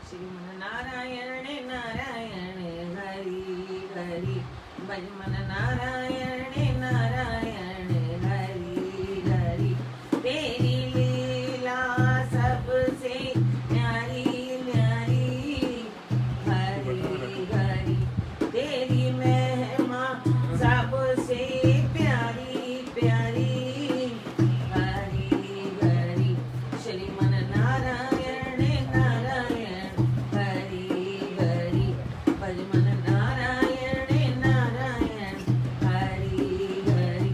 श्रीमन नारायण नारायण हरि हरि भज मन नारायण नारायण हरि हरि तेरी लीला सबसे न्यारी न्यारी हरि हरि तेरी महिमा सबसे प्यारी प्यारी हरि हरि श्रीमन नारायण नारायण हरि हरि भज मन नारायण नारायण हरि हरि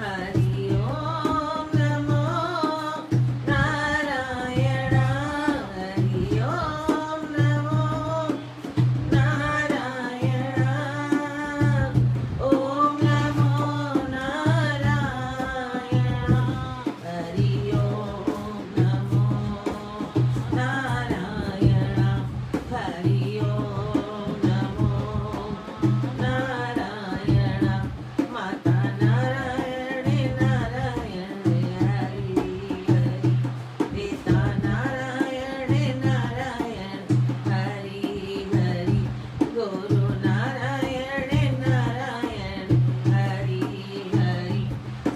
हरि ओम नमो नारायण हरि ओम नमो नारायण ओम नमो नारायण हरि ओम नमो नारायण हरि ओम नमो नारायण माता नारायण नारायण हरि हरि पिता नारायण नारायण हरि हरि गुरु नारायण नारायण हरि हरि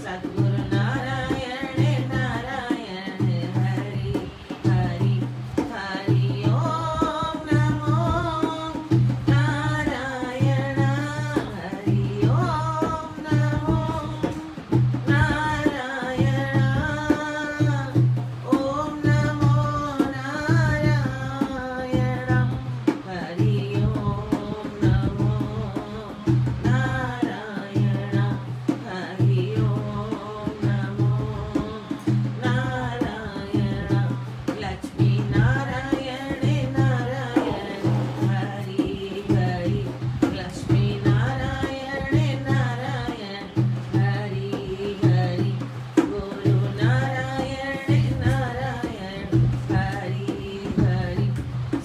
सद्गुरु नारायण नारायण हरि हरि हरि ओम नमो नारायण हरि ओम नमो नारायण ओम नमो नारायण हरि ओम नमो नारायण हरि ओम नमो नारायण लक्ष्मी नारायण नारायण हरि हरि लक्ष्मी नारायण नारायण हरि हरि गुरु नारायण नारायण हरि हरि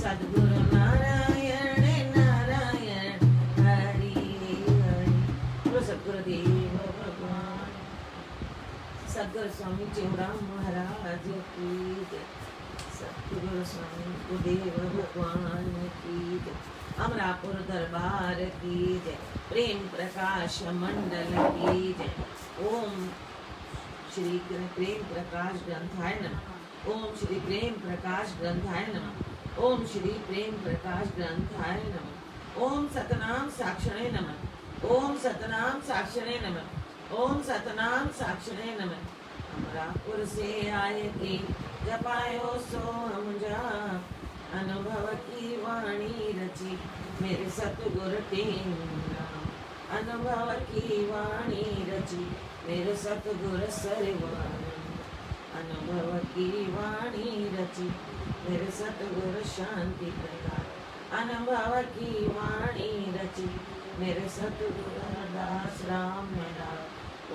सद्गुरु नारायण नारायण हरि हरि बोलो सद्गुरुदेव भगवान सद्गुरु स्वामी चौराम महाराज की जय सद्गुरु स्वामी गुरुदेव भगवान की जय अमरापुर दरबार की जय प्रेम प्रकाश मंडल की जय ओम श्री प्रेम प्रकाश ग्रंथाय नमः ओम श्री प्रेम प्रकाश ग्रंथाय नमः ओम श्री प्रेम प्रकाश ग्रंथाय नमः ओम सतनाम साक्षणे नमः ओम सतनाम साक्षणे नमः ओम सतनाम साक्षणे नमः अमरापुर से आए थे जपायो सो हम जा अनुभव की वाणी रची मेरे सतगुरु टेम नाम अनुभव की वाणी रची मेरे सतगुरु सरवान अनुभव की वाणी रची मेरे सतगुरु शांति प्रकाश अनुभव की वाणी रची मेरे सतगुरु दास राम दास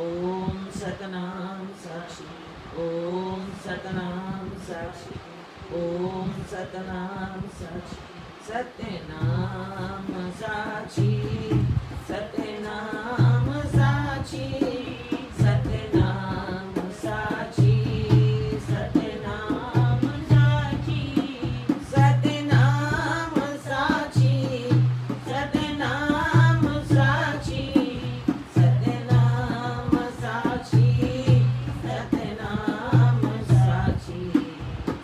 ओम सतनाम साक्षी ओम सतनाम साक्षी ओम सतनाम साक्षी सत्यनाम साक्षी सत्यनाम साक्षी सत्यनाम साक्षी सत्यनाम साक्षी सत्यनाम साक्षी सत्यनाम साक्षी सत्यनाम साक्षी सत्यनाम साक्षी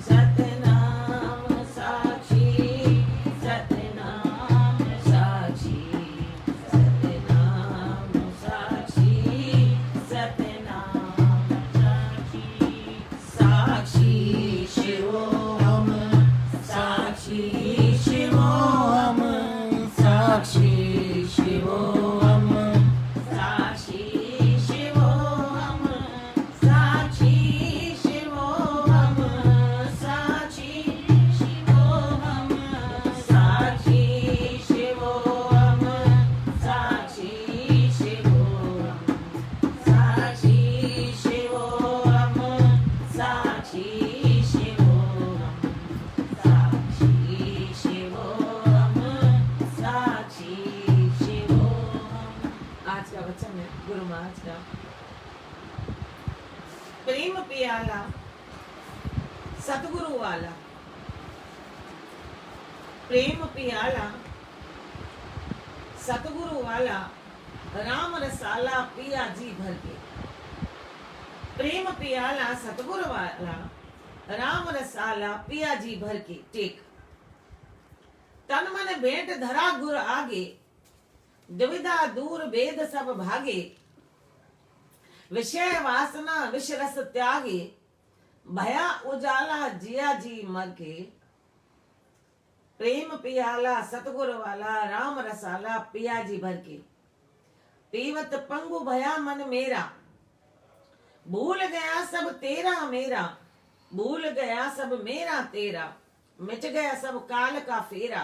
सत्यनाम साक्षी सत्यनाम साक्षी सत्यनाम साक्षी सत्यनाम साक्षी साक्षी शिवोहम साक्षी शिवोहम साक्षी शिवोहम साक्षी शिवोहम साक्षी शिवोहम साक्षी शिवोहम साक्षी शिवोहम साक्षी शिवोहम साक्षी शिवोहम साक्षी शिवोहम साक्षी शिवोहम साक्षी शिवोहम। आज का वचन है गुरु महाराज का प्रेम प्याला सतगुरु वाला प्रेम पियाला सतगुरु वाला, राम रसाला पिया जी भर के। प्रेम पियाला सतगुरु वाला, राम रसाला पिया जी भर के। टेक। तन मन भेंट धरा गुर आगे, दुविधा दूर वेद सब भागे। विषय वासना विष रस त्यागे, भया उजाला जिया जी मर के। प्रेम पियाला सतगुर वाला, राम रसाला पिया जी भर के। पीवत पंगु भया मन मेरा, भूल गया सब तेरा मेरा। भूल गया सब मेरा तेरा, मिट गया सब काल का फेरा।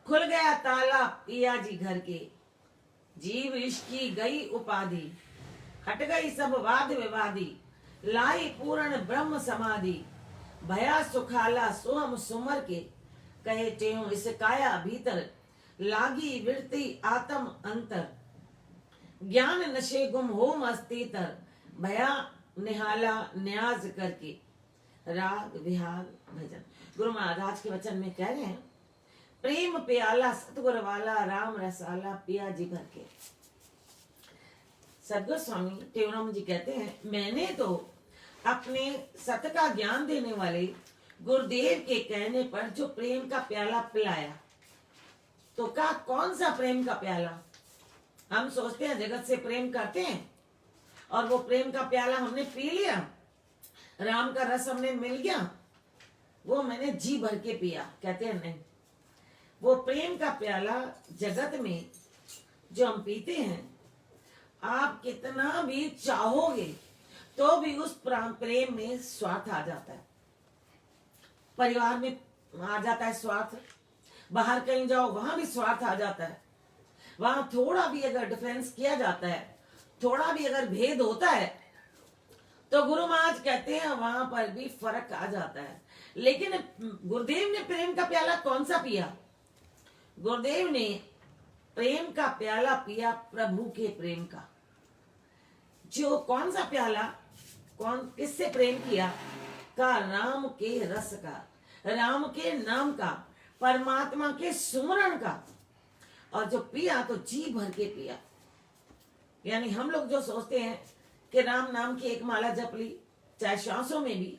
खुल गया ताला पिया जी घर के, जीव इश्की गई उपाधि। हट गई सब वाद विवादी, लाई पूर्ण ब्रह्म समाधि। भया सुखाला सोहम सुमर के, कहे टेऊ इस काया भीतर। लागी विरती आत्म अंतर, ज्ञान नशे गुम हो मस्तीतर। भया निहाला न्याज करके। राग विहाग भजन। गुरु महाराज के वचन में कह रहे हैं, प्रेम प्याला सतगुरु वाला, राम रसाला पिया जी भर के। सदगुरु स्वामी टेवराम जी कहते हैं, मैंने तो अपने सत का ज्ञान देने वाले गुरुदेव के कहने पर जो प्रेम का प्याला पिलाया, तो क्या कौन सा प्रेम का प्याला? हम सोचते हैं जगत से प्रेम करते हैं और वो प्रेम का प्याला हमने पी लिया, राम का रस हमने मिल गया, वो मैंने जी भर के पिया। कहते हैं नहीं, वो प्रेम का प्याला जगत में जो हम पीते हैं, आप कितना भी चाहोगे तो भी उस प्रेम में स्वार्थ आ जाता है। परिवार में आ जाता है स्वार्थ, बाहर कहीं जाओ वहां भी स्वार्थ आ जाता है। वहां थोड़ा भी अगर डिफरेंस किया जाता है, थोड़ा भी अगर भेद होता है, तो गुरु महाराज कहते हैं वहां पर भी फर्क आ जाता है। लेकिन गुरुदेव ने प्रेम का प्याला कौन सा पिया? गुरुदेव ने प्रेम का प्याला पिया प्रभु के प्रेम का। जो कौन सा प्याला? कौन किससे प्रेम किया? का राम के रस का, राम के नाम का, परमात्मा के सुमरण का। और जो पिया तो जी भर के पिया। यानी हम लोग जो सोचते हैं कि राम नाम की एक माला जप ली, चाहे श्वासों में भी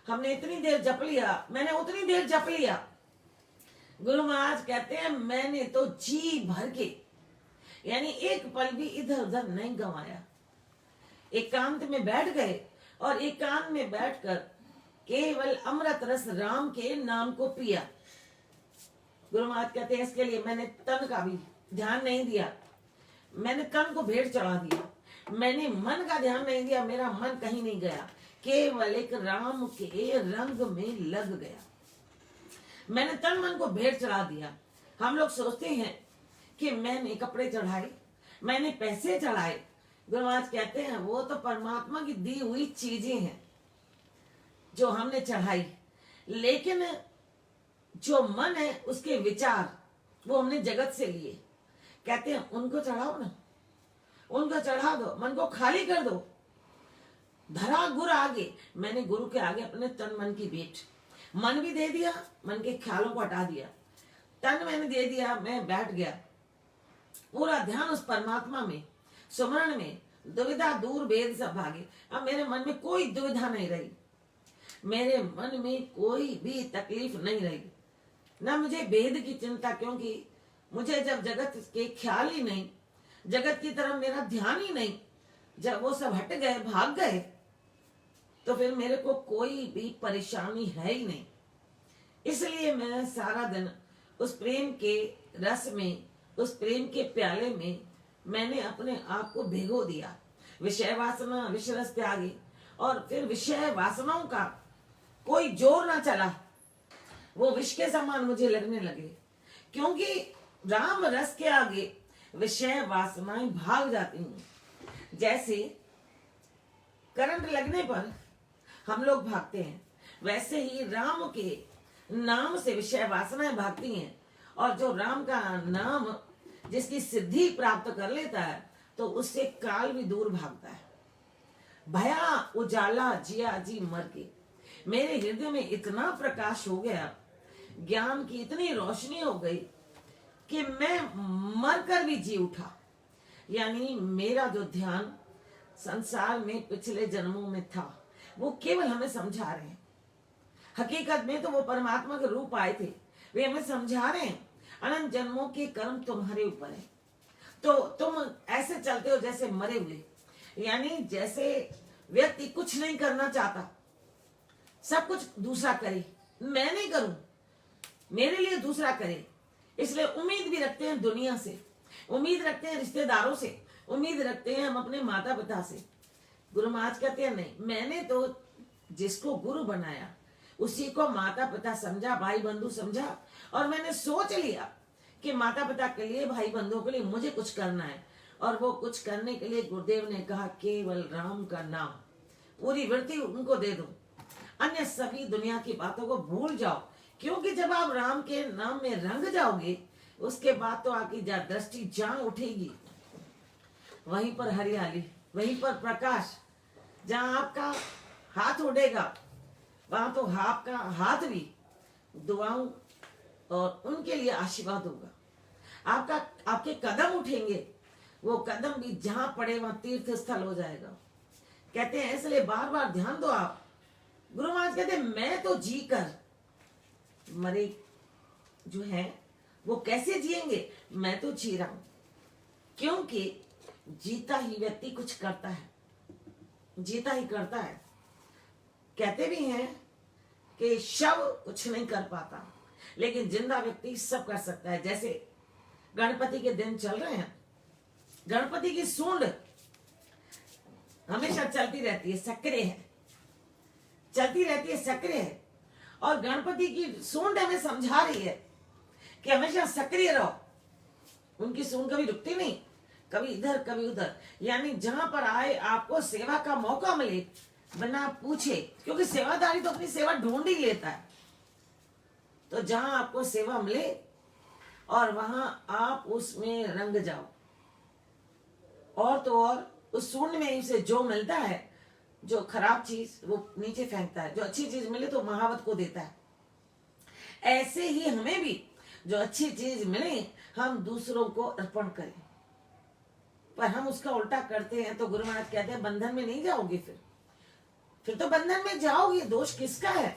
हमने इतनी देर जप लिया, मैंने उतनी देर जप लिया। गुरु महाराज कहते हैं मैंने तो जी भर के, यानी एक पल भी इधर उधर नहीं गंवाया। एकांत में बैठ गए और एकांत में बैठकर केवल अमृत रस राम के नाम को पिया। गुरु महाराज कहते हैं इसके लिए मैंने तन का भी ध्यान नहीं दिया, मैंने तन को भेंट चढ़ा दिया, मैंने मन का ध्यान नहीं दिया, मेरा मन कहीं नहीं गया, केवल एक राम के रंग में लग गया। मैंने तन मन को भेंट चढ़ा दिया। हम लोग सोचते हैं कि मैंने कपड़े चढ़ाए, मैंने पैसे चढ़ाए। गुरु महाराज कहते हैं वो तो परमात्मा की दी हुई चीजें हैं जो हमने चढ़ाई, लेकिन जो मन है उसके विचार वो हमने जगत से लिए। कहते हैं उनको चढ़ाओ ना, उनको चढ़ा दो, मन को खाली कर दो। धरा गुरु आगे, मैंने गुरु के आगे अपने तन मन की भेंट, मन भी दे दिया, मन के ख्यालों को हटा दिया, तन मैंने दे दिया, मैं बैठ गया। पूरा ध्यान उस परमात्मा में, सुमरण में। दुविधा दूर वेद सब भागे। अब मेरे मन में कोई दुविधा नहीं रही, मेरे मन में कोई भी तकलीफ नहीं रही, ना मुझे भेद की चिंता, क्योंकि मुझे जब जगत के ख्याल ही नहीं, जगत की तरफ मेरा ध्यान ही नहीं, जब वो सब हट गए, भाग गए, तो फिर मेरे को कोई भी परेशानी है ही नहीं। इसलिए मैं सारा दिन उस प्रेम के रस में, उस प्रेम के प्याले में मैंने अपने आप को भिगो दिया। विषय वासना विष रस त्यागी, और फिर विषय वासनाओं का कोई जोर ना चला, वो विष के समान मुझे लगने लगे। क्योंकि राम रस के आगे विषय वासनाएं भाग जाती हैं। जैसे करंट लगने पर हम लोग भागते हैं, वैसे ही राम के नाम से विषय वासनाएं भागती हैं। और जो राम का नाम जिसकी सिद्धि प्राप्त कर लेता है, तो उससे काल भी दूर भागता है। भया उजाला जिया जी मर के। मेरे हृदय में इतना प्रकाश हो गया, ज्ञान की इतनी रोशनी हो गई कि मैं मरकर भी जी उठा। यानी मेरा जो ध्यान संसार में पिछले जन्मों में था, वो केवल हमें समझा रहे हैं। हकीकत में तो वो परमात्मा के रूप आए थे, वे हमें समझा रहे हैं अनंत जन्मों के कर्म तुम्हारे ऊपर है। तो तुम ऐसे चलते हो जैसे मरे हुए, यानी जैसे व्यक्ति कुछ नहीं करना चाहता, सब कुछ दूसरा करे, मैं नहीं करूं, मेरे लिए दूसरा करे। इसलिए उम्मीद भी रखते हैं दुनिया से, उम्मीद रखते हैं रिश्तेदारों से, उम्मीद रखते हैं हम अपने माता पिता से। गुरु महाराज कहते हैं नहीं, मैंने तो जिसको गुरु बनाया उसी को माता पिता समझा, भाई बंधु समझा, और मैंने सोच लिया कि माता पिता के लिए, भाई बंधुओं के लिए मुझे कुछ करना है। और वो कुछ करने के लिए गुरुदेव ने कहा केवल राम का नाम, पूरी वृत्ति उनको दे दो, अन्य सभी दुनिया की बातों को भूल जाओ। क्योंकि जब आप राम के नाम में रंग जाओगे, उसके बाद तो आपकी दृष्टि जहां उठेगी वहीं पर हरियाली, वहीं पर प्रकाश। जहां आपका हाथ उड़ेगा वहां तो आपका हाथ भी दुआओं और उनके लिए आशीर्वाद होगा। आपके कदम उठेंगे, वो कदम भी जहां पड़े वहां तीर्थ स्थल हो जाएगा। कहते हैं इसलिए बार बार ध्यान दो आप। गुरु महाराज कहते हैं मैं तो जी कर मरे जो है वो कैसे जिएंगे, मैं तो जी रहा हूं। क्योंकि जीता ही व्यक्ति कुछ करता है, जीता ही करता है। कहते भी हैं कि शव कुछ नहीं कर पाता, लेकिन जिंदा व्यक्ति सब कर सकता है। जैसे गणपति के दिन चल रहे हैं, गणपति की सूंड हमेशा चलती रहती है, सक्रिय है, चलती रहती है, सक्रिय है। और गणपति की सूंड हमें समझा रही है कि हमेशा सक्रिय रहो। उनकी सूंड कभी रुकती नहीं, कभी इधर कभी उधर। यानी जहां पर आए आपको सेवा का मौका मिले बिना पूछे, क्योंकि सेवादारी तो अपनी सेवा ढूंढ ही लेता है। तो जहां आपको सेवा मिले और वहां आप उसमें रंग जाओ। और तो और उस सूंड में से जो मिलता है, जो खराब चीज वो नीचे फेंकता है, जो अच्छी चीज मिले तो महावत को देता है। ऐसे ही हमें भी जो अच्छी चीज मिले हम दूसरों को अर्पण करें। पर हम उसका उल्टा करते हैं तो गुरु महाराज कहते हैं बंधन में नहीं जाओगे। फिर तो बंधन में जाओगे, दोष किसका है।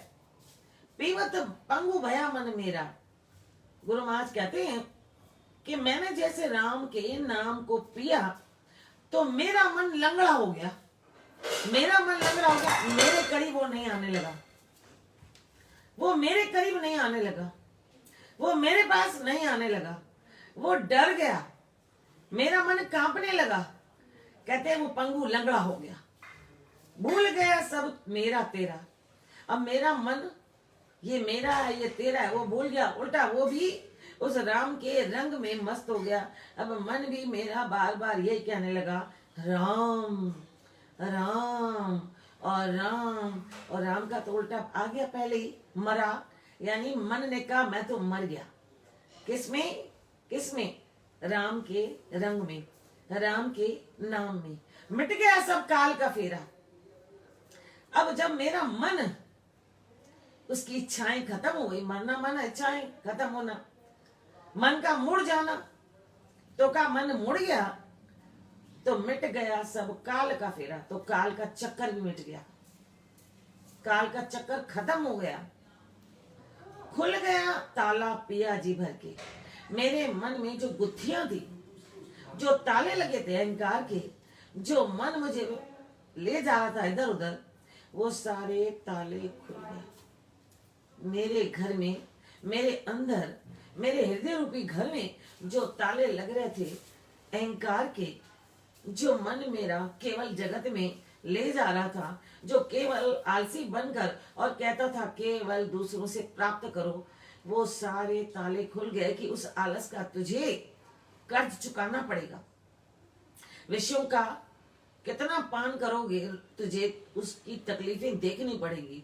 पीवत पंगु भया मन मेरा। गुरु महाराज कहते हैं कि मैंने जैसे राम के नाम को पिया तो मेरा मन लंगड़ा हो गया, मेरा मन लंगड़ा हो गया, मेरे करीब वो नहीं आने लगा, वो मेरे करीब नहीं आने लगा, वो मेरे पास नहीं आने लगा, वो डर गया, मेरा मन कांपने लगा। कहते हैं वो पंगु लंगड़ा हो गया, भूल गया सब मेरा तेरा। अब मेरा मन ये मेरा है ये तेरा है वो भूल गया, उल्टा वो भी उस राम के रंग में मस्त हो गया। अब मन भी मेरा बार बार यही कहने लगा राम राम और राम। और राम का तो उल्टा आ गया, पहले ही मरा। यानी मन ने कहा मैं तो मर गया। किसमें किसमें? राम के रंग में, राम के नाम में। मिट गया सब काल का फेरा। अब जब मेरा मन, उसकी इच्छाएं खत्म हो गई, मरना माना इच्छाएं खत्म होना, मन का मुड़ जाना, तो का मन मुड़ गया तो मिट गया सब काल का फेरा। तो काल का चक्कर भी मिट गया, काल का चक्कर खत्म हो गया, खुल गया ताला पिया जी भर के। मेरे मन में जो गुत्थियां थी, जो ताले लगे थे अहंकार के, जो मन मुझे ले जा रहा था इधर उधर, वो सारे ताले खुल गए। मेरे घर में, मेरे अंदर, मेरे हृदय रूपी घर में जो ताले लग रहे थे अहंकार के, जो मन मेरा केवल जगत में ले जा रहा था, जो केवल आलसी बनकर और कहता था केवल दूसरों से प्राप्त करो, वो सारे ताले खुल गए कि उस आलस का तुझे कर्ज चुकाना पड़ेगा। विषयों का कितना पान करोगे, तुझे उसकी तकलीफें देखनी पड़ेगी।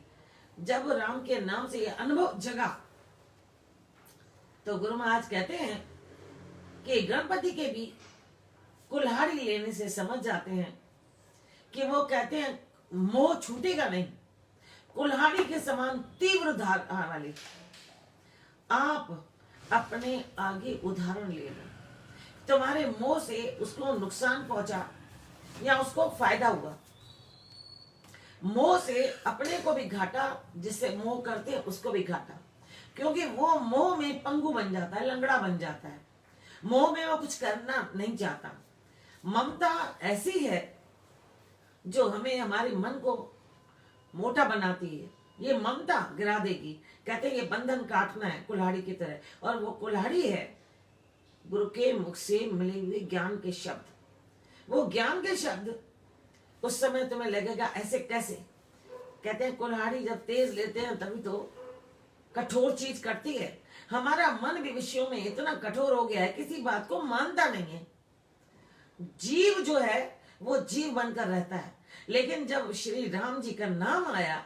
जब राम के नाम से ये अनुभव जगा तो गुरु महाराज कहते हैं कि गणपति के भी कुल्हाड़ी लेने से समझ जाते हैं कि वो कहते हैं मोह छूटेगा नहीं, कुल्हाड़ी के समान तीव्र धार वाली। आप अपने आगे उदाहरण ले लो। तुम्हारे मोह से उसको नुकसान पहुंचा या उसको फायदा हुआ, मोह से अपने को भी घाटा, जिससे मोह करते हैं उसको भी घाटा, क्योंकि वो मोह में पंगु बन जाता है, लंगड़ा बन जाता है, मोह में वो कुछ करना नहीं चाहता। ममता ऐसी है जो हमें, हमारे मन को मोटा बनाती है। ये ममता गिरा देगी। कहते हैं ये बंधन काटना है कुल्हाड़ी की तरह, और वो कुल्हाड़ी है गुरु के मुख से मिले हुए ज्ञान के शब्द। वो ज्ञान के शब्द उस समय तुम्हें लगेगा ऐसे कैसे। कहते हैं कुल्हाड़ी जब तेज लेते हैं तभी तो कठोर चीज करती है। हमारा मन भी विषयों में इतना कठोर हो गया है, किसी बात को मानता नहीं है। जीव जो है वो जीव बनकर रहता है, लेकिन जब श्री राम जी का नाम आया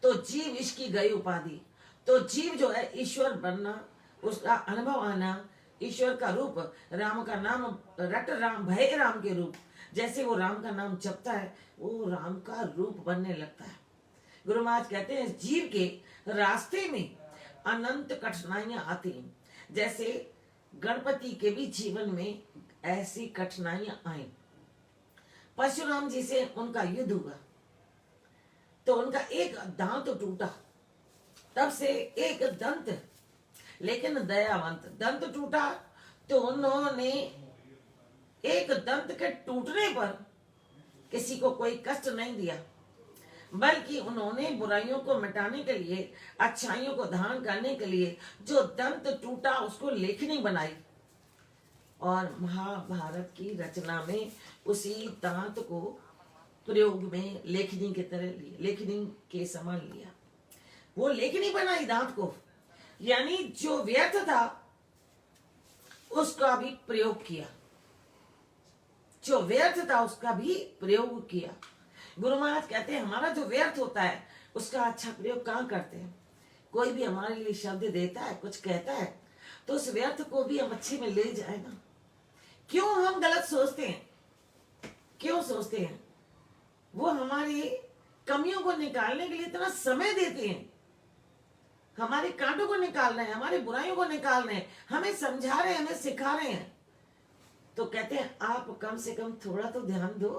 तो जीव इसकी गई उपाधि। तो जीव जो है ईश्वर बनना, उसका अनुभव आना, ईश्वर का रूप, राम का नाम रट राम भय राम के रूप, जैसे वो राम का नाम जपता है वो राम का रूप बनने लगता है। गुरु महाराज कहते हैं जीव के रास्ते में अनंत कठिनाइयां आती हैं, जैसे गणपति के भी जीवन में ऐसी कठिनाइयां आई। परशुराम जी से उनका युद्ध हुआ तो उनका एक दांत टूटा, तब से एक दंत, लेकिन दयावंत दंत टूटा तो उन्होंने एक दंत के टूटने पर किसी को कोई कष्ट नहीं दिया, बल्कि उन्होंने बुराइयों को मिटाने के लिए, अच्छाइयों को धारण करने के लिए जो दंत टूटा उसको लेखनी बनाई और महाभारत की रचना में उसी दांत को प्रयोग में लेखनी की तरह लिया, लेखनी के समान लिया। वो लेखनी बनाई दांत को, यानी जो व्यर्थ था उसका भी प्रयोग किया, जो व्यर्थ था उसका भी प्रयोग किया। गुरु महाराज कहते हैं हमारा जो व्यर्थ होता है उसका अच्छा प्रयोग कहाँ करते हैं। कोई भी हमारे लिए शब्द देता है, कुछ कहता है, तो उस व्यर्थ को भी हम अच्छे में ले जाए ना। क्यों हम गलत सोचते हैं, क्यों सोचते हैं? वो हमारी कमियों को निकालने के लिए इतना समय देते हैं, हमारे कांटों को निकालना है, हमारी बुराइयों को निकालना है, हमें समझा रहे हैं, हमें सिखा रहे हैं। तो कहते हैं आप कम से कम थोड़ा तो ध्यान दो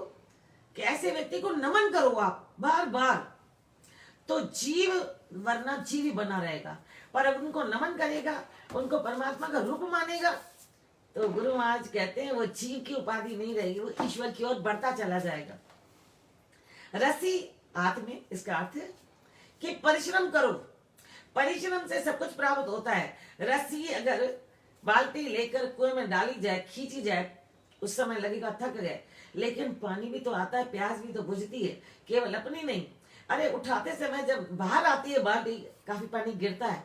कि ऐसे व्यक्ति को नमन करो आप बार बार, तो जीव, वरना जीव ही बना रहेगा। पर अब उनको नमन करेगा, उनको परमात्मा का रूप मानेगा, तो गुरु महाराज कहते हैं वो जीव की उपाधि नहीं रहेगी, वो ईश्वर की ओर बढ़ता चला जाएगा। रस्सी हाथ में, इसका अर्थ है कि परिश्रम करो, परिश्रम से सब कुछ प्राप्त होता है। रस्सी अगर बाल्टी लेकर कुएं में डाली जाए, खींची जाए, उस समय लगेगा थक गए, लेकिन पानी भी तो आता है, प्यास भी तो बुझती है, केवल अपनी नहीं। अरे उठाते समय जब बाहर आती है बाल्टी, काफी पानी गिरता है,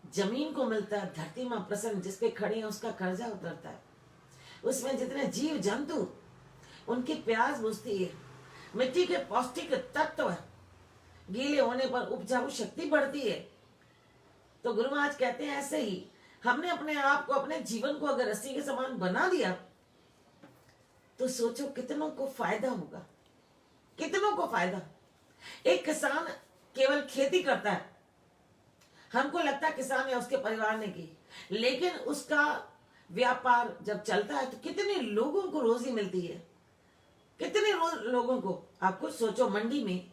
जमीन को मिलता है, धरती मां प्रसन्न जिसपे खड़े हैं उसका कर्जा उतरता है, उसमें जितने जीव जंतु उनकी प्यास बुझती है, मिट्टी के पौष्टिक तत्व गीले होने पर उपजाऊ शक्ति बढ़ती है। तो गुरु महाराज कहते हैं ऐसे ही हमने अपने आप को, अपने जीवन को अगर रस्सी के समान बना दिया तो सोचो कितनों को फायदा होगा, कितनों को फायदा। एक किसान केवल खेती करता है, हमको लगता है किसान है उसके परिवार ने की, लेकिन उसका व्यापार जब चलता है तो कितने लोगों को रोजी मिलती है, कितने लोगों को। आप कुछ सोचो, मंडी में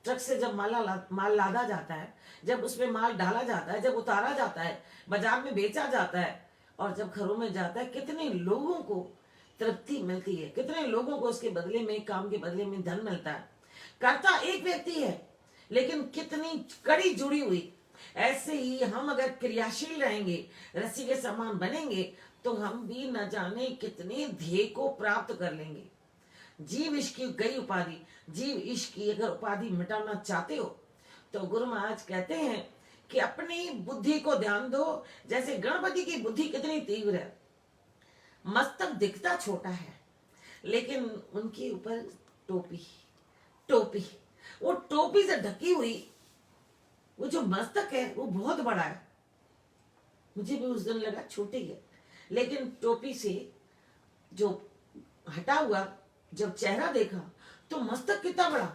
ट्रक से जब माल लादा जाता है, जब उसमें माल डाला जाता है, जब उतारा जाता है, बाजार में बेचा जाता है, और जब घरों में जाता है, कितने लोगों को तृप्ति मिलती है, कितने लोगों को उसके बदले में, काम के बदले में धन मिलता है। करता एक व्यक्ति है, लेकिन कितनी कड़ी जुड़ी हुई। ऐसे ही हम अगर क्रियाशील रहेंगे, रस्सी के समान बनेंगे, तो हम भी न जाने कितने ध्येय को प्राप्त कर लेंगे। जीव इश्क की गई उपाधि, जीव इश्क की अगर उपाधि मिटाना चाहते हो तो गुरु महाराज कहते हैं कि अपनी बुद्धि को ध्यान दो। जैसे गणपति की बुद्धि कितनी तीव्र है, मस्तक दिखता छोटा है, लेकिन उनके ऊपर टोपी, टोपी, वो टोपी से ढकी हुई वो जो मस्तक है वो बहुत बड़ा है। मुझे भी उस दिन लगा छोटी है, लेकिन टोपी से जो हटा हुआ जब चेहरा देखा तो मस्तक कितना बड़ा।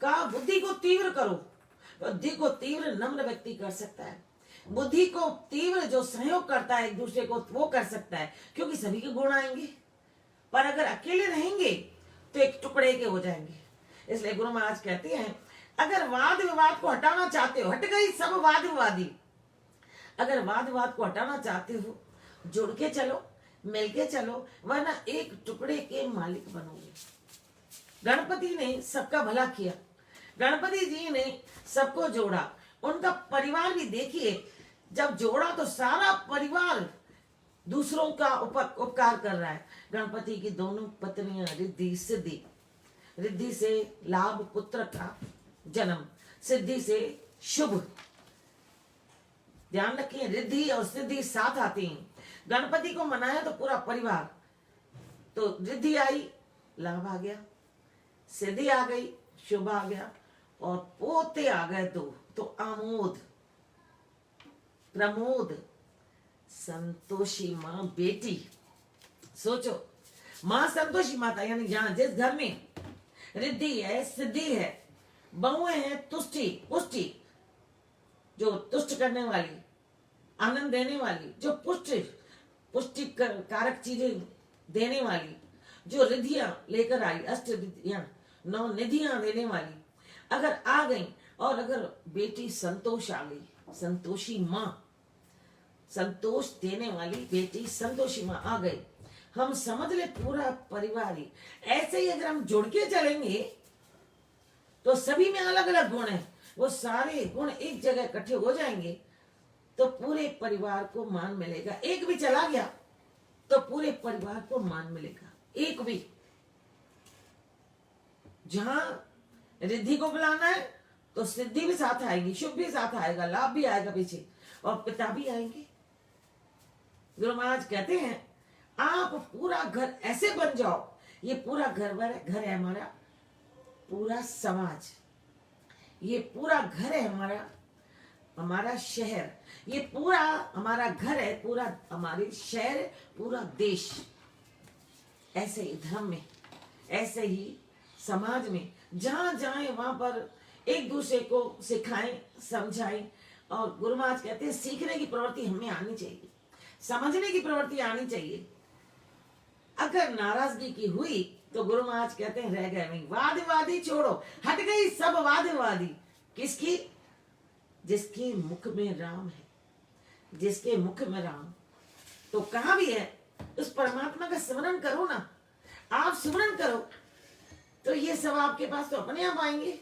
कहा बुद्धि को तीव्र करो, बुद्धि को तीव्र नम्र व्यक्ति कर सकता है। बुद्धि को तीव्र जो सहयोग करता है एक दूसरे को, वो कर सकता है, क्योंकि सभी के गुण आएंगे। पर अगर अकेले रहेंगे तो एक टुकड़े के हो जाएंगे। इसलिए गुरु महाराज कहते हैं, अगर वाद विवाद को हटाना चाहते हो, हट गई सब वाद विवादी। अगर वाद विवाद को हटाना चाहते हो, जुड़ के चलो, मिल के चलो, वरना एक टुकड़े के मालिक बनोगे। गणपति ने सबका भला किया, गणपति जी ने सबको जोड़ा। उनका परिवार भी देखिए, जब जोड़ा तो सारा परिवार दूसरों का उपकार कर रहा है। गणपति की दोनों पत्नियां रिद्धि सिद्धि, रिद्धि से लाभ पुत्र का जन्म, सिद्धि से शुभ। ध्यान रखिए, रिद्धि और सिद्धि साथ आती हैं। गणपति को मनाया तो पूरा परिवार, तो रिद्धि आई, लाभ आ गया, सिद्धि आ गई, शुभ आ गया, और पोते आ गए तो आमोद प्रमोद। संतोषी माँ बेटी, सोचो, माँ संतोषी माता, यानी जहां जिस घर में रिद्धि है, सिद्धि है, बहुएं हैं तुष्टि पुष्टि, जो तुष्ट करने वाली, आनंद देने वाली, जो पुष्टि कारक चीजें देने वाली, जो रिद्धियां लेकर आई, अष्ट रिद्धियां, 9 निधियां देने वाली अगर आ गई, और अगर बेटी संतोष आ गई, संतोषी माँ, संतोष देने वाली बेटी संतोषी माँ आ गई, हम समझ ले पूरा परिवार ही। ऐसे ही अगर हम जुड़ के चलेंगे तो सभी में अलग अलग गुण है, वो सारे गुण एक जगह इकट्ठे हो जाएंगे तो पूरे परिवार को मान मिलेगा। एक भी चला गया तो पूरे परिवार को मान मिलेगा। एक भी, जहां रिद्धि को बुलाना है तो सिद्धि भी साथ आएगी, शुभ भी साथ आएगा, लाभ भी आएगा पीछे, और पिता भी आएंगे। गुरु महाराज कहते हैं, आप पूरा घर ऐसे बन जाओ, ये पूरा घर है हमारा, पूरा समाज, ये पूरा घर है हमारा शहर, ये पूरा हमारा घर है, पूरा हमारे शहर, पूरा देश। ऐसे ही धर्म में, ऐसे ही समाज में, जहां जाए वहां पर एक दूसरे को सिखाएं, समझाएं। और गुरु महाराज कहते हैं, सीखने की प्रवृत्ति हमें आनी चाहिए, समझने की प्रवृत्ति आनी चाहिए। अगर नाराजगी की हुई तो गुरु महाराज कहते हैं, रह गए वहीं। वाद विवादी छोड़ो, हट गई सब वाद विवादी। किसकी? जिसके मुख में राम है, जिसके मुख में राम, तो कहां भी है उस परमात्मा का स्मरण करो ना। आप स्मरण करो तो ये सब आपके पास तो अपने आप आएंगे।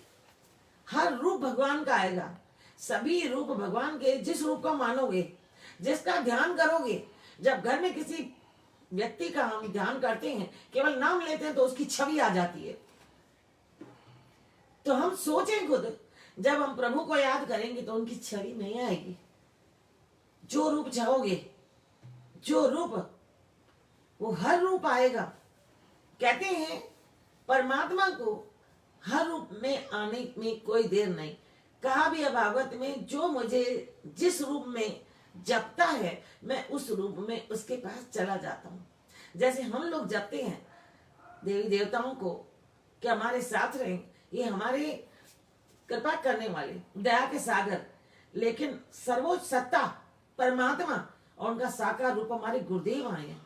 हर रूप भगवान का आएगा, सभी रूप भगवान के। जिस रूप को मानोगे, जिसका ध्यान करोगे, जब घर में किसी व्यक्ति का हम ध्यान करते हैं, केवल नाम लेते हैं, तो उसकी छवि आ जाती है। तो हम सोचें खुद, जब हम प्रभु को याद करेंगे तो उनकी छवि नहीं आएगी। जो रूप चाहोगे, जो रूप, वो हर रूप आएगा। कहते हैं परमात्मा को हर रूप में आने में कोई देर नहीं। कहा भी है भागवत में, जो मुझे जिस रूप में जपता है, मैं उस रूप में उसके पास चला जाता हूँ। जैसे हम लोग जपते हैं देवी देवताओं को कि हमारे साथ रहें, ये हमारे कृपा करने वाले, दया के सागर, लेकिन सर्वोच्च सत्ता परमात्मा और उनका साकार रूप हमारे गुरुदेव आए हैं।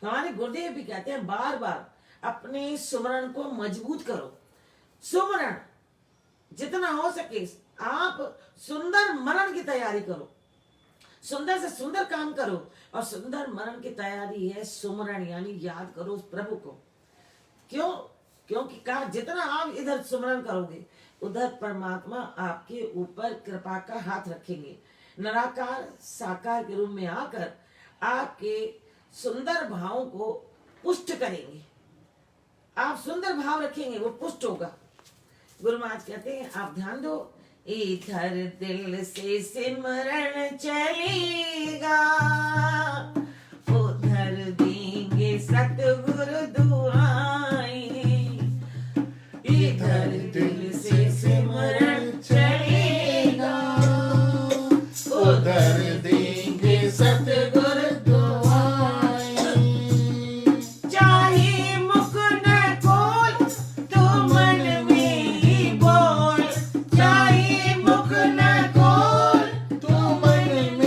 हमारे गुरुदेव भी कहते हैं, बार बार अपने सुमरण को मजबूत करो। सुमरण जितना हो सके, आप सुंदर मरण की तैयारी करो, सुंदर से सुंदर काम करो, और सुंदर मरण की तैयारी है सुमरण, यानी याद करो उस प्रभु को। क्यों? क्योंकि कहा, जितना आप इधर सुमरण करोगे, उधर परमात्मा आपके ऊपर कृपा का हाथ रखेंगे। निराकार साकार के रूप में आकर आपके सुंदर भावों को पुष्ट करेंगे। आप सुंदर भाव रखेंगे, वो पुष्ट होगा। गुरु महाराज कहते हैं, आप ध्यान दो, इधर दिल से सिमरण चलेगा, उधर देंगे सतगुरु दुआएं। इधर दिल से सिमरण चलेगा, उधर देंगे सतगुरु दुआएं। चाहे मुख न खोल तो मन में ही बोल, चाहे मुख न खोल तो मन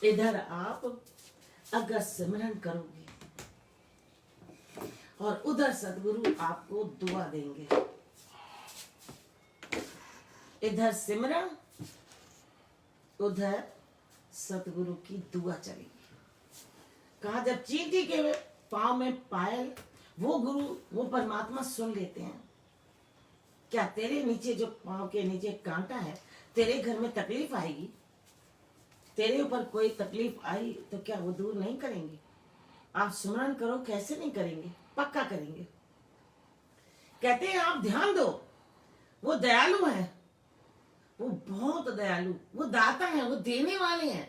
इधर आप अगर सिमरन करोगे और उधर सदगुरु आपको दुआ देंगे। इधर सिमरन, उधर सतगुरु की दुआ चलेगी। कहा जब चींटी के पांव में पायल, वो गुरु, वो परमात्मा सुन लेते हैं। क्या तेरे नीचे जो पांव के नीचे कांटा है, तेरे घर में तकलीफ आएगी, तेरे ऊपर कोई तकलीफ आई तो क्या वो दूर नहीं करेंगे? आप सुमरन करो, कैसे नहीं करेंगे? पक्का करेंगे। कहते हैं आप ध्यान दो, वो दयालु है, वो बहुत दयालु, वो दाता है, वो देने वाले हैं।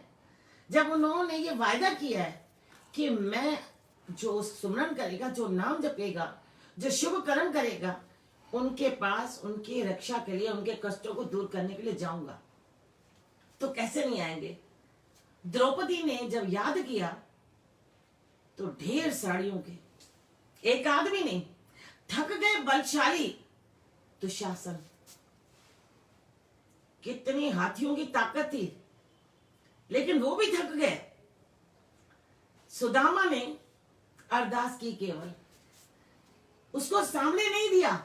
जब उन्होंने ये वायदा किया है कि मैं जो सुमरन करेगा, जो नाम जपेगा, जो शुभ कर्म करेगा, उनके पास उनकी रक्षा के लिए, उनके कष्टों को दूर करने के लिए जाऊंगा, तो कैसे नहीं आएंगे? द्रौपदी ने जब याद किया तो ढेर साड़ियों के, एक आदमी नहीं, थक गए बलशाली दुशासन, कितनी हाथियों की ताकत थी, लेकिन वो भी थक गए। सुदामा ने अरदास की, केवल उसको सामने नहीं दिया,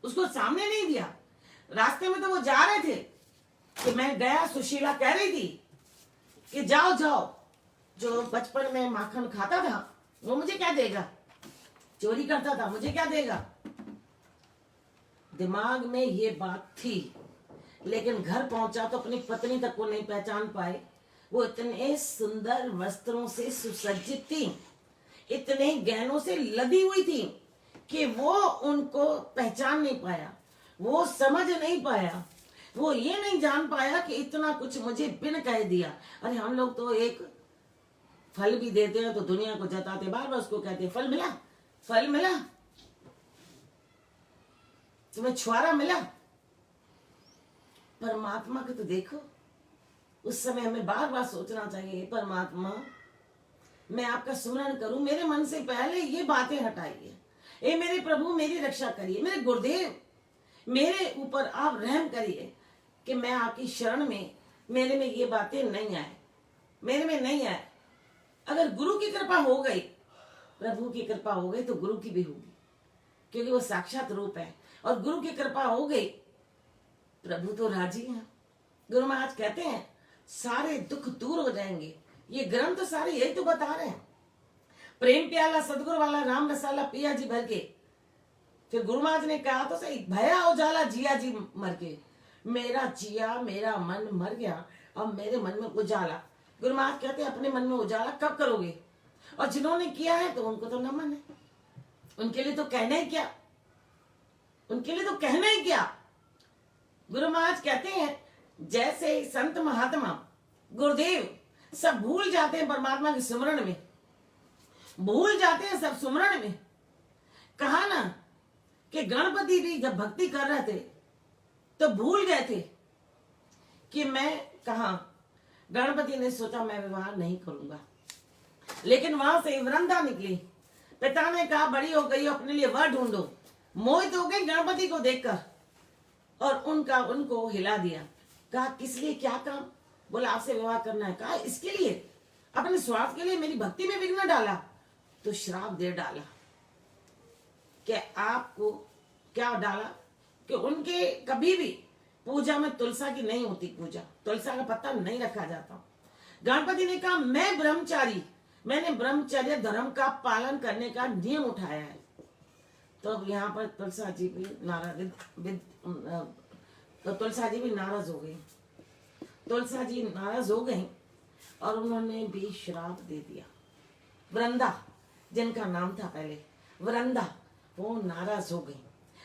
उसको सामने नहीं दिया। रास्ते में तो वो जा रहे थे कि मैं गया, सुशीला कह रही थी कि जाओ जाओ, जो बचपन में माखन खाता था वो मुझे क्या देगा, चोरी करता था मुझे क्या देगा। दिमाग में ये बात थी, लेकिन घर पहुंचा तो अपनी पत्नी तक को नहीं पहचान पाए। वो इतने सुंदर वस्त्रों से सुसज्जित थी, इतने गहनों से लदी हुई थी कि वो उनको पहचान नहीं पाया, वो समझ नहीं पाया, वो ये नहीं जान पाया कि इतना कुछ मुझे बिन कह दिया। अरे हम लोग तो एक फल भी देते हैं तो दुनिया को जताते, बार बार उसको कहते हैं फल मिला, फल मिला, तुम्हें छुआरा मिला। परमात्मा को तो देखो, उस समय हमें बार बार सोचना चाहिए, परमात्मा मैं आपका सुमरन करूं, मेरे मन से पहले ये बातें हटाइए। ए मेरे प्रभु मेरी रक्षा करिए, मेरे गुरुदेव मेरे ऊपर आप रहम करिए कि मैं आपकी शरण में, मेरे में ये बातें नहीं आए, मेरे में नहीं आए। अगर गुरु की कृपा हो गई, प्रभु की कृपा हो गई तो गुरु की भी होगी, क्योंकि वो साक्षात रूप है। और गुरु की कृपा हो गई, प्रभु तो राजी हैं। गुरु महाराज कहते हैं सारे दुख दूर हो जाएंगे। ये ग्रंथ सारे यही तो बता रहे हैं। प्रेम प्याला सदगुरु वाला राम रसाला पिया जी भर के। फिर गुरु महाराज ने कहा तो सही, भया उजाला जिया जी मर के। मेरा जिया, मेरा मन मर गया, अब मेरे मन में उजाला। गुरु महाराज कहते हैं अपने मन में उजाला कब करोगे? और जिन्होंने किया है तो उनको तो नमन है, उनके लिए तो कहना ही क्या, उनके लिए तो कहना ही क्या। गुरु महाराज कहते हैं जैसे संत महात्मा गुरुदेव सब भूल जाते हैं परमात्मा के सुमरण में, भूल जाते हैं सब सुमरण में। कहा ना कि गणपति भी जब भक्ति कर रहे थे तो भूल गए थे कि मैं कहा। गणपति ने सोचा मैं विवाह नहीं करूंगा, लेकिन वहां से वृंदा निकली। पिता ने कहा बड़ी हो गई, अपने लिए वह ढूंढो। मोहित हो गए गणपति को देखकर और उनको हिला दिया। कहा किस लिए, क्या काम? बोला आपसे विवाह करना है। कहा इसके लिए, अपने स्वार्थ के लिए, मेरी भक्ति में विघ्न डाला तो श्राप दे डाला। कि आपको क्या डाला कि उनके कभी भी पूजा में तुलसा की नहीं होती पूजा, तुलसा का पत्ता नहीं रखा जाता। गणपति ने कहा मैं ब्रह्मचारी, मैंने ब्रह्मचर्य धर्म का पालन करने का नियम उठाया है। तो अब यहाँ पर तुलसा जी भी नाराज हो गई। तुलसा जी नाराज हो गई और उन्होंने भी श्राप दे दिया। वृंदा जिनका नाम था पहले वृंदा, वो नाराज हो गई।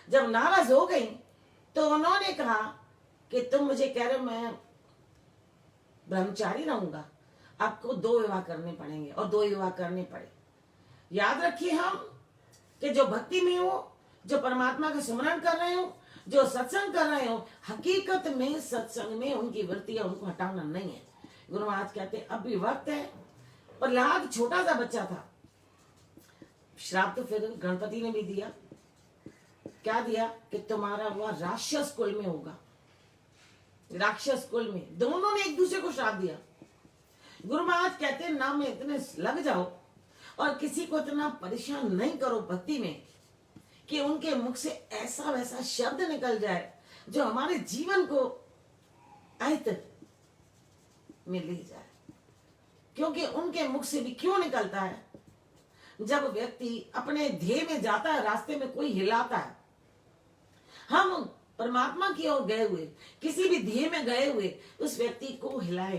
जब नाराज हो गई तो उन्होंने कहा कि तुम मुझे कह रहे हो मैं ब्रह्मचारी रहूंगा, आपको 2 विवाह करने पड़ेंगे। और 2 विवाह करने पड़े। याद रखिए हम कि जो भक्ति में हो, जो परमात्मा का स्मरण कर रहे हो, जो सत्संग कर रहे हो, हकीकत में सत्संग में उनकी वृत्तियां उनको हटाना नहीं है। गुरु महाराज कहते हैं अब भी वक्त है। प्रहलाद छोटा सा बच्चा था, श्राप तो फिर गणपति ने भी दिया। क्या दिया कि तुम्हारा हुआ राक्षस कुल में होगा, राक्षस कुल में दोनों ने एक दूसरे को श्राप दिया। गुरु महाराज कहते हैं नाम में इतने लग जाओ और किसी को इतना परेशान नहीं करो भक्ति में कि उनके मुख से ऐसा वैसा शब्द निकल जाए जो हमारे जीवन को अहित में ले जाए। क्योंकि उनके मुख से भी क्यों निकलता है? जब व्यक्ति अपने ध्येय में जाता है, रास्ते में कोई हिलाता है, हम परमात्मा की ओर गए हुए, किसी भी ध्येय में गए हुए उस व्यक्ति को हिलाए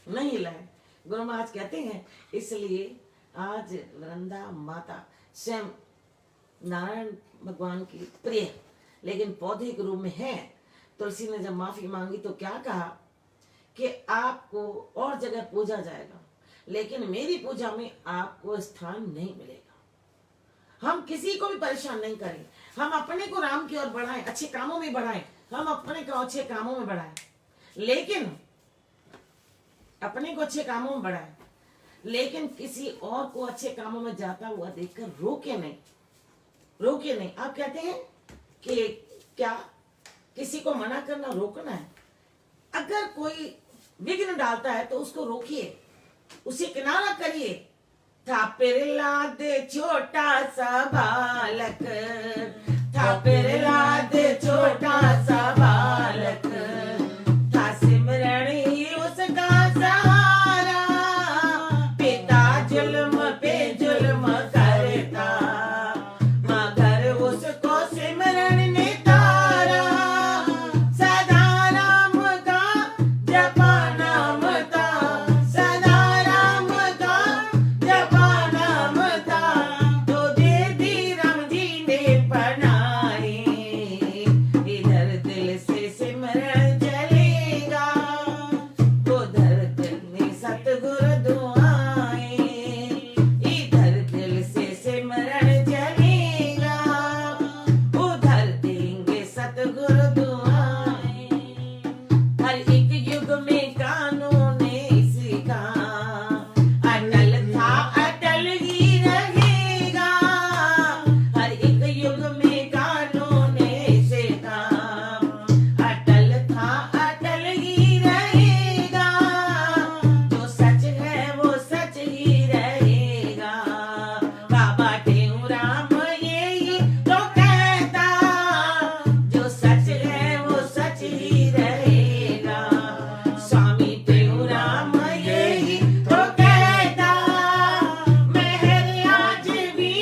नहीं हिलाए। गुरु महाराज कहते हैं इसलिए आज वृंदा माता स्वयं नारायण भगवान की प्रिय लेकिन पौधे के रूप में है। तुलसी ने जब माफी मांगी तो क्या कहा कि आपको और जगह पूजा जाएगा लेकिन मेरी पूजा में आपको स्थान नहीं मिलेगा। हम किसी को भी परेशान नहीं करें, हम अपने को राम की ओर बढ़ाएं, अच्छे कामों में बढ़ाएं, हम अपने को अच्छे कामों में बढ़ाएं, लेकिन अपने को अच्छे कामों में बढ़ाएं, लेकिन किसी और को अच्छे कामों में जाता हुआ देखकर रोके नहीं। आप कहते हैं कि क्या किसी को मना करना रोकना है? अगर कोई विघ्न डालता है तो उसको रोकिए, उसे किनारा करिए। था पिरला दे छोटा सा बालक, था पिरला दे छोटा सा बालक, था सिमरन ही उसका सहारा, पिता जुल्म पे जुल्म करता, मगर उसको सिमरन ने तारा, सदा राम का जपा नाम था, सदा राम का जपा नाम था, तो दे दी राम जी ने बनाई, इधर दिल से सिमरन चलेगा, उधर दिल में सतगुरु दुआएं, इधर दिल से सिमरन चलेगा, उधर देंगे सतगुरु दुआएं। हर एक युग में कानून इसका अटल था, अटल ही रहेगा। हर एक युग में कानून इसका अटल था, अटल ही रहेगा। जो सच है वो सच ही रहेगा। बाबा टेऊराम यही तो कहता, जो सच है वो सच ही रहेगा। स्वामी टेऊराम यही तो कहता, मेहर आज भी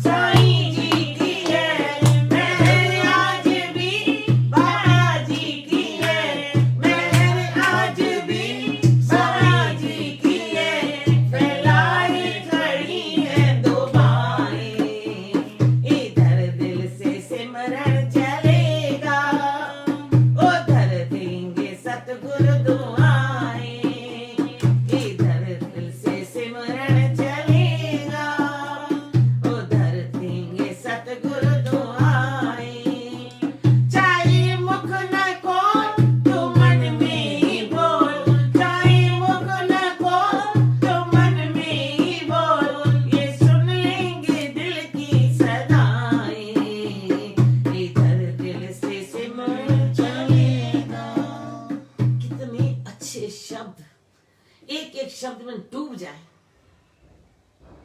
साईं जी की है, मेहर आज भी बाबा जी की है, मेहर आज भी बाबा जी की है। फैलाई खड़ी है दो बाहें, इधर दिल से सिमरन चलेगा, उधर देंगे सतगुरु दुआएं, इधर दिल से सिमरन चलेगा, उधर देंगे सतगुरु दुआएं। चाहे मुख न खोल तो मन में ही बोल, चाहे मुख न खोल तो मन में ही बोल, ये सुन लेंगे दिल की सदाएं, इधर दिल से सिमरन चलेगा। कितने अच्छे शब्द, एक एक शब्द में डूब जाए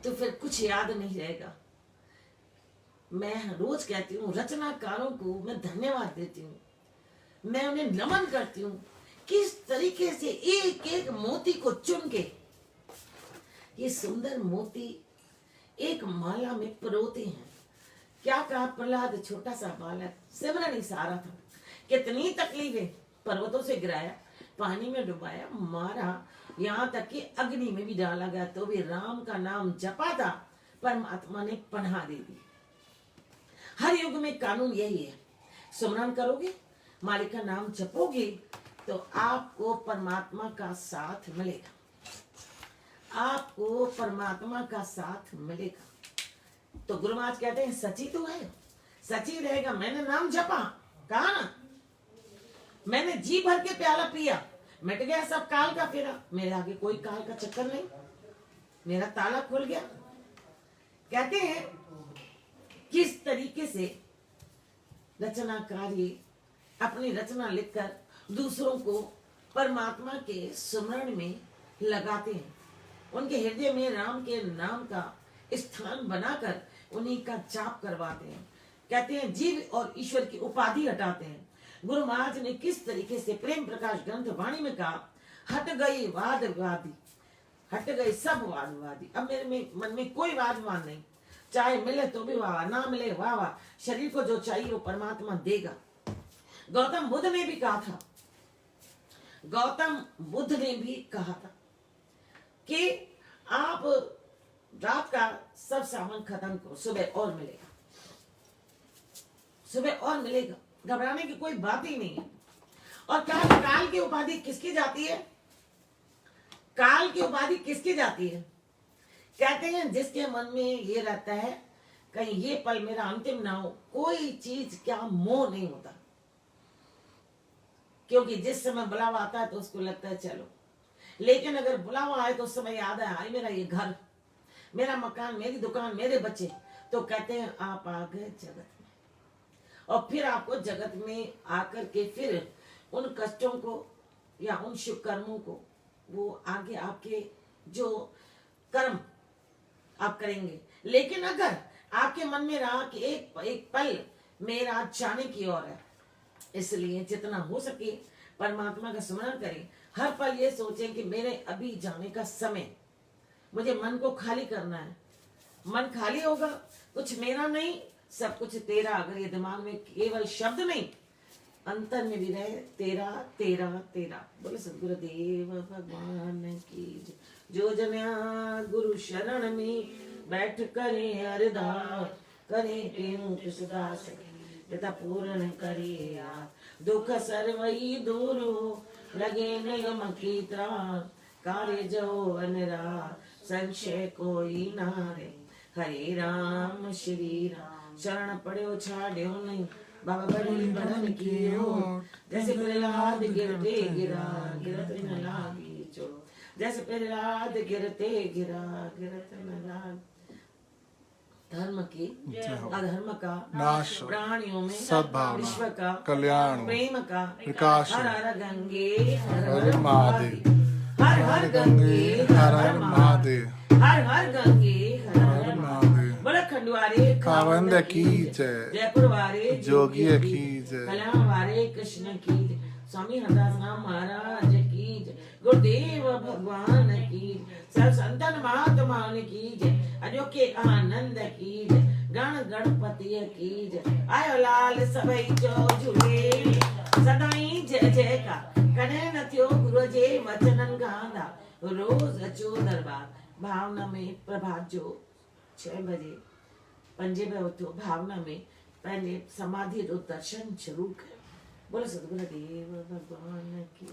तो फिर कुछ याद नहीं रहेगा। मैं रोज कहती हूँ रचनाकारों को मैं धन्यवाद देती हूँ, मैं उन्हें नमन करती हूँ। किस तरीके से एक एक मोती को चुन के ये सुंदर मोती एक माला में परोते हैं। क्या कहा प्रहलाद छोटा सा बालक, सिमरन ही सारा था। कितनी तकलीफें, पर्वतों से गिराया, पानी में डुबाया, मारा, यहाँ तक कि अग्नि में भी डाला गया तो भी राम का नाम जपा था, परमात्मा ने पनाह दे दी। हर युग में कानून यही है, सुमरन करोगे, मालिक का नाम जपोगे तो आपको परमात्मा का साथ मिलेगा, आपको परमात्मा का साथ मिलेगा। तो गुरु महाराज कहते हैं सची तो है, सची रहेगा। मैंने नाम जपा, कहा ना, मैंने जी भर के प्याला पिया, मिट गया सब काल का फेरा, मेरे आगे कोई काल का चक्कर नहीं, मेरा ताला खुल गया। कहते हैं किस तरीके से रचनाकारी अपनी रचना लिखकर दूसरों को परमात्मा के स्मरण में लगाते हैं, उनके हृदय में राम के नाम का स्थान बनाकर उन्हीं का जाप करवाते हैं। कहते हैं जीव और ईश्वर की उपाधि हटाते हैं। गुरु महाराज ने किस तरीके से प्रेम प्रकाश ग्रंथ वाणी में कहा, हट गई वाद विवादी, हट गए सब वाद विवादी। अब मेरे में मन में कोई वाद विवाद नहीं, चाहे मिले तो भी वाह, ना मिले वाह वाह, शरीर को जो चाहिए वो परमात्मा देगा। गौतम बुद्ध ने भी कहा था, गौतम बुद्ध ने भी कहा था कि आप रात का सब सामान खत्म करो, सुबह और मिलेगा, सुबह और मिलेगा, घबराने की कोई बात ही नहीं है। और काल की उपाधि किसकी जाती है? काल की उपाधि किसकी जाती है? कहते हैं जिसके मन में ये रहता है कहीं ये पल मेरा अंतिम ना हो, कोई चीज क्या मोह नहीं होता, क्योंकि जिस समय बुलावा आता है तो उसको लगता है चलो, लेकिन अगर बुलावा आए तो उस समय याद है मेरा ये घर, मेरा मकान, मेरी दुकान, मेरे बच्चे, तो कहते हैं आप आ गए जगत में। और फिर आपको जगत में आकर के फिर उन कष्टों को या उन शुभ कर्मों को वो आगे आपके जो कर्म आप करेंगे। लेकिन अगर आपके मन में रहा कि एक पल मेरा जाने की ओर है, इसलिए जितना हो सके परमात्मा का स्मरण करें। हर पल ये सोचें कि मेरे अभी जाने का समय, मुझे मन को खाली करना है। मन खाली होगा, कुछ मेरा नहीं सब कुछ तेरा। अगर ये दिमाग में केवल शब्द नहीं, अंतर में भी रहे तेरा तेरा तेरा। बोले सदगुरुदेव भगवान की जय। जो जन्या गुरु शरण में बैठ करे अरदास, करे प्रेम कृष्णदास यथा पूर्ण करे आस। दुख सर्वई दूर हो लगे निगम की त्रास, कार्य जो अनरा संशय कोई नारे। हरे राम श्री राम शरण पड़ो छाड़ो नहीं, बाबा बड़ी बड़न की ओर। जैसे प्रहलाद गिरते गिरा गिरत न लागी चोट, जैसे प्रहलाद गिरते गिरा गिरत न लागी। धर्म की अधर्म का नाश, प्राणियों में सद्भावना, विश्व का कल्याण, प्रेम का विकास। हर हर गंगे हर हर महादेव, हर हर गंगे हर हर महादेव, हर हर गंगे हर हर महादेव। बोले खंडवारे खावंद की जय, जयपुर वारे जोगी की जय, कल्याण वारे कृष्ण की जय, स्वामी हरदास राम महाराज की जय, गुरुदेव भगवान की, सब संतन महात्मा की जय, अजोके आनंद की जय, गण गणपति की जय। आयो लाल सबई जो झूले सदाई जय जय का, कने न थियो गुरु जे वचनन गांधा, रोज अचो दरबार। भावना में प्रभात जो 6 बजे 5 बजे उठो, भावना में पहले समाधि दो, दर्शन जरूर करें। बोलो सदगुरुदेव भगवान की।